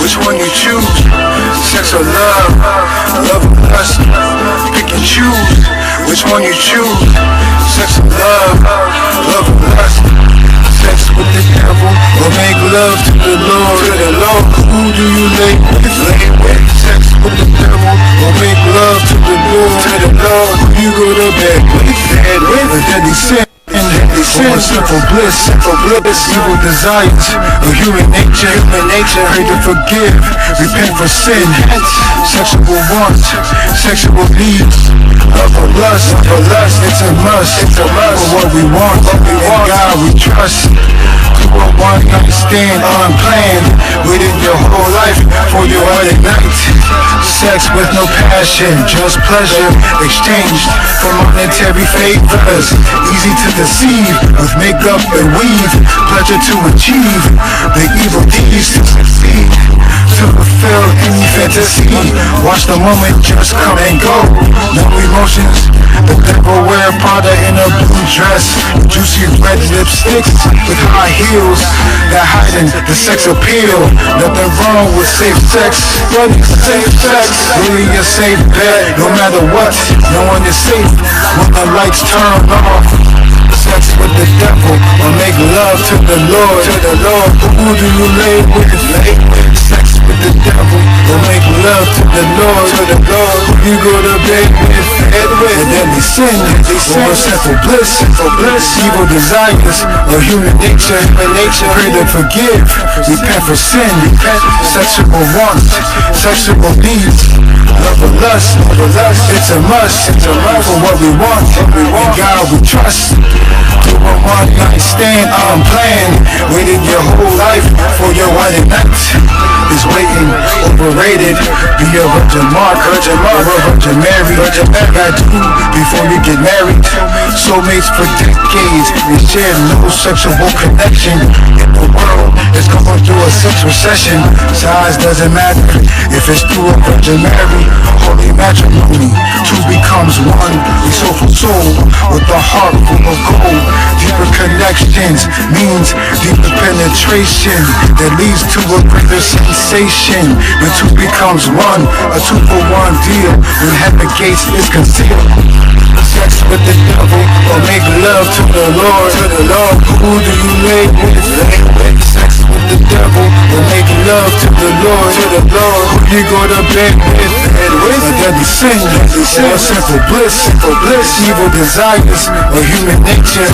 which one you choose? Sex or love, love or lust? Pick and choose, which one you choose? Sex or love or lust? Sex with the devil or make love to the Lord? To the Lord. Who do you lay with? Lay with. Sex with the devil or make love to the Lord? To the Lord. Who you go to bed with? Bed with. A deadly sin. Or simple bliss, evil desires of human nature, pray to forgive, repent for sin, sexual wants, sexual needs, love or lust, it's a must, for what we want, in God we trust. To a one night stand unplanned, waiting your whole life for your other night. Sex with no passion, just pleasure exchanged for monetary favors. Easy to deceive with makeup and weave. Pleasure to achieve the evil deeds to succeed. To fulfill any fantasy. Watch the moment just come and go. No emotions. The devil wear Prada in a blue dress, juicy red lipsticks with high heels that hiding the sex appeal. Nothing wrong with safe sex, but it's safe sex. Really a safe bet, no matter what. No one is safe when the lights turn off. Sex with the devil or make love to the Lord. To the Lord. Who do you lay with? Sex with the devil or make love to the Lord. To the Lord. Who you go to bed with? And then they sin, or simple bliss, evil desires or human nature, pray to forgive, repent for sin, sexual wants, sexual needs, love or lust, it's a must, for what we want, in God we trust. To a one night stand unplanned, waiting your whole life for your wedding night. Is waiting, overrated. Be a Virgin Mark, or a Virgin Mary. Got to before you get married. Soulmates for decades, we share no sexual connection. In the world is going through a sex recession. Size doesn't matter if it's through a Virgin Mary. Holy matrimony, two becomes one. We soul for soul with the heart full of gold. Deeper connections means deeper penetration that leads to a greater sensation. When two becomes one, a 2-for-1 deal. When heaven gates is concealed. Sex with the devil or make love to the Lord. To the Lord. Who do you lay with? Sex with the devil or make love to the Lord. To the Lord. Who you go to bed with? A deadly sin, or simple bliss, evil desires or human nature,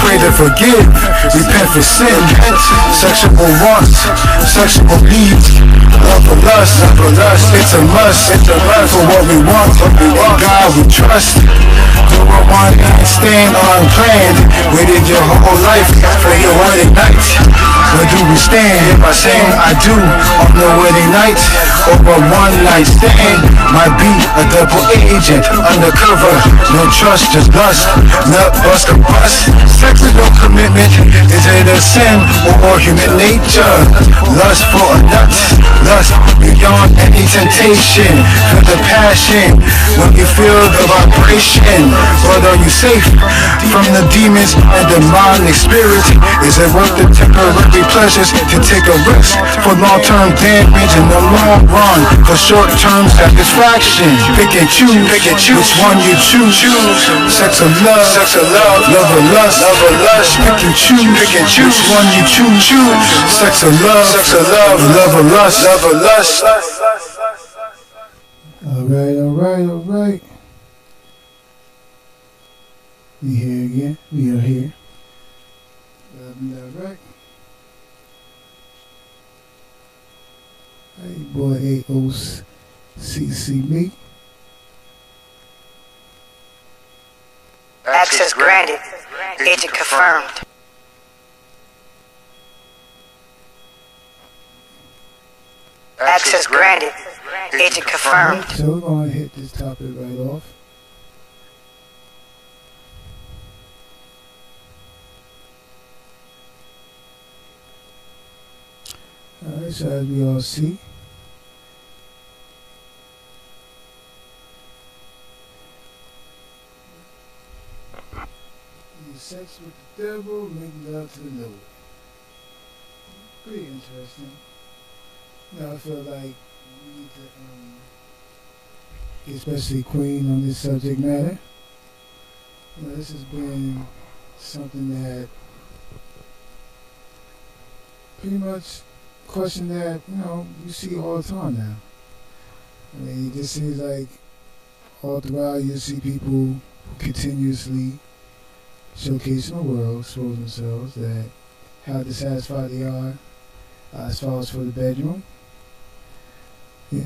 pray to forgive, repent for sin, sexual wants, sexual needs, love or lust, it's a must, for what we want, in God we trust. Do a one night stand unplanned, waited your whole life for your wedding night. Where do we stand? By saying I do on the wedding night, over one night stand might be a double agent, undercover, no trust, just lust, nut bust a bust. Sex with no commitment, is it a sin or human nature? Lust for a nut, lust beyond any temptation. Feel the passion when you feel the vibration. But are you safe from the demons and demonic spirits? Is it worth the temporary pleasures to take a risk for long-term damage in the long run? For short-term satisfaction, pick and choose, which one you choose. Sex or love, love or lust, pick and choose, which one you choose. Sex or love, love or lust. Alright. We here again. We are here. Alright. Hey, boy, AOCCB. Access granted. Agent confirmed. Access granted. Agent confirmed. Right, so we're going to hit this topic right off. Alright, so as we all see, sex with the devil, make love to the Lord. Pretty interesting. I feel like we need to get especially Queen on this subject matter. This has been something that pretty much question that, you see all the time now. I mean, it just seems like all throughout you see people who continuously showcasing the world, expose themselves, that how dissatisfied they are as far as for the bedroom. Yeah.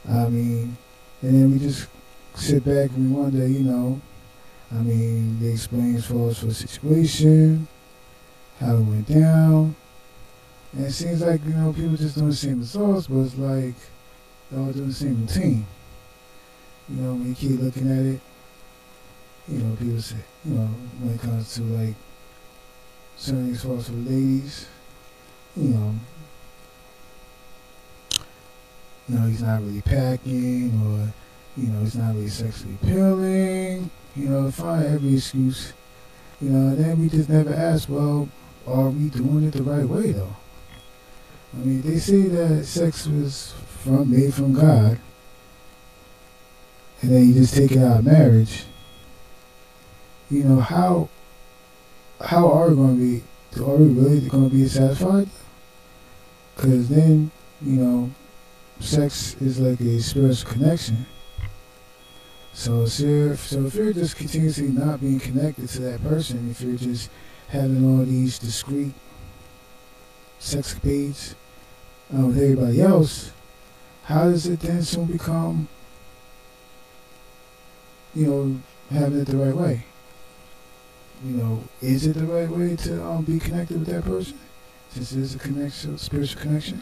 I mean, and then we just sit back and we wonder, they explain as far as for the situation, how it went down. And it seems like, people just doing the same results, but it's like they're all doing the same routine. When you keep looking at it, people say, when it comes to like certain as far as for the ladies, he's not really packing, or, he's not really sexually appealing, find every excuse, and then we just never ask, well, are we doing it the right way though? I mean, they say that sex was made from God, and then you just take it out of marriage. How are we going to be? Are we really going to be satisfied? Because then, sex is like a spiritual connection. So if you're just continuously not being connected to that person, if you're just having all these discrete sexcapades with everybody else, how does it then soon become, having it the right way? Is it the right way to be connected with that person, since there's a connection, spiritual connection?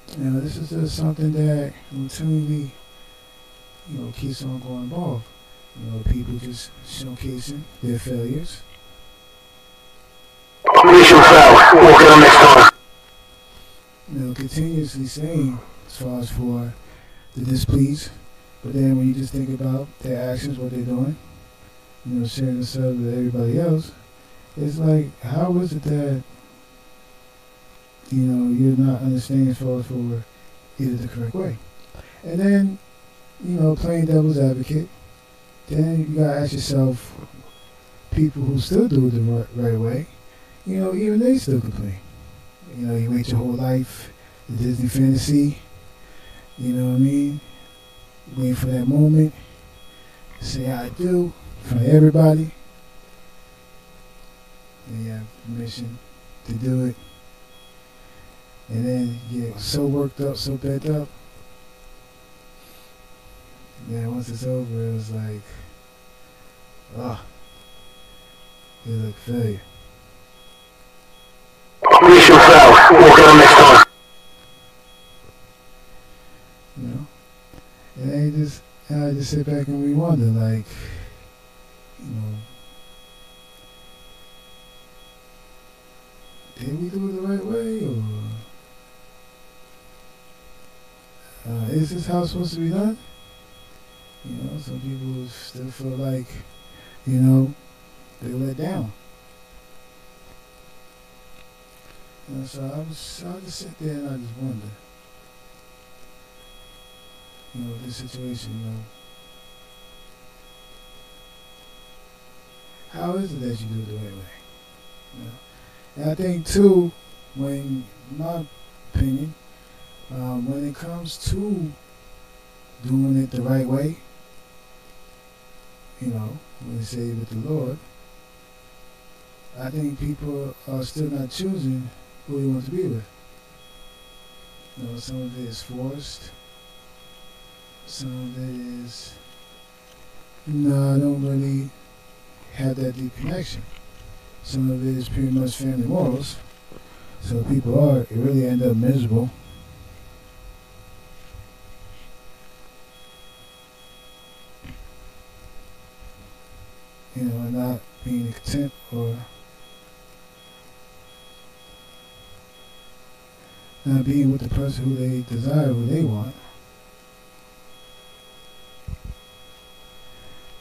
This is just something that routinely, keeps on going involved. People just showcasing their failures. Continuously saying as far as for the displeased, but then when you just think about their actions, what they're doing, sharing themselves with everybody else, it's like, how is it that, you're not understanding as far as for either the correct way? And then, playing devil's advocate, then you gotta ask yourself, people who still do it the right way, even they still complain. You wait your whole life, the Disney fantasy, what I mean? Waiting for that moment, say I do, in front of everybody, and you have permission to do it, and then you get so worked up, so bent up, then once it's over, it's like, you look failure. Mission failed. Walk on next time. And I just sit back and we wonder, like, did we do it the right way, or is this how it's supposed to be done? Some people still feel like, they let down. So I just sit there and I just wonder, this situation, how is it that you do it the right way? And I think too, in my opinion, when it comes to doing it the right way, when they say with the Lord, I think people are still not choosing who they want to be with. Some of it is forced. Some of it is, I don't really have that deep connection. Some of it is pretty much family morals. So people it really end up miserable. And not being content or not being with the person who they desire, who they want.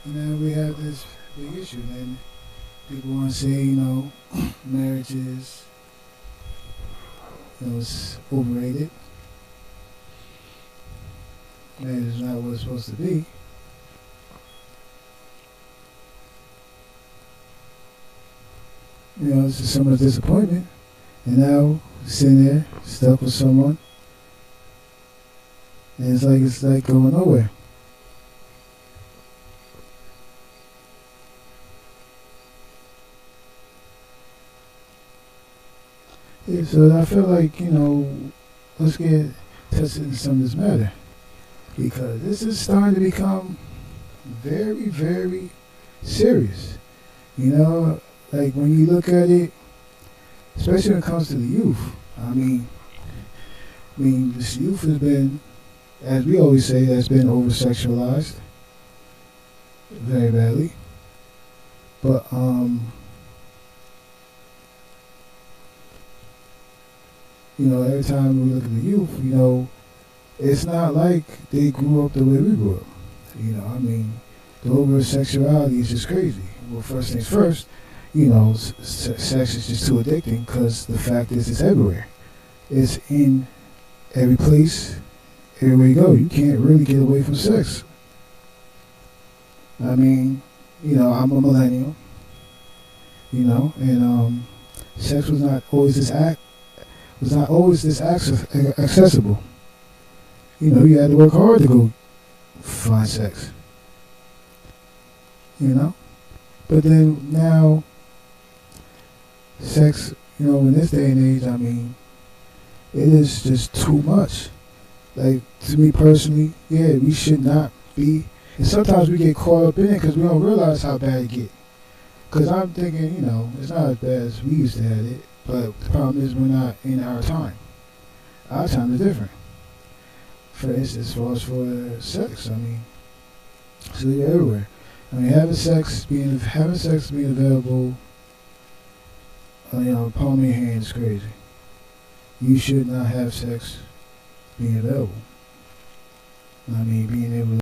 And then we have this big issue. Then people want to say, marriage is, it's overrated. Marriage is not what it's supposed to be. It's just so much disappointment. And now, sitting there, stuck with someone, and it's like going nowhere. Yeah, so I feel like, let's get tested in some of this matter. Because this is starting to become very, very serious. Like when you look at it, especially when it comes to the youth. I mean, this youth has been, as we always say, that's been over-sexualized very badly. But every time we look at the youth, it's not like they grew up the way we grew up. The over-sexuality is just crazy. Well, first things first, sex is just too addicting because the fact is it's everywhere. It's in every place, everywhere you go. You can't really get away from sex. I'm a millennial, and sex was not always this accessible. You had to work hard to go find sex. But then now, sex, in this day and age, it is just too much. Like, to me personally, yeah, we should not be. And sometimes we get caught up in it because we don't realize how bad it gets. Because I'm thinking, it's not as bad as we used to have it. But the problem is we're not in our time. Our time is different. For instance, as far as for sex, so you're everywhere. Having sex being available, palm of your hand is crazy. You should not have sex being available. Being able to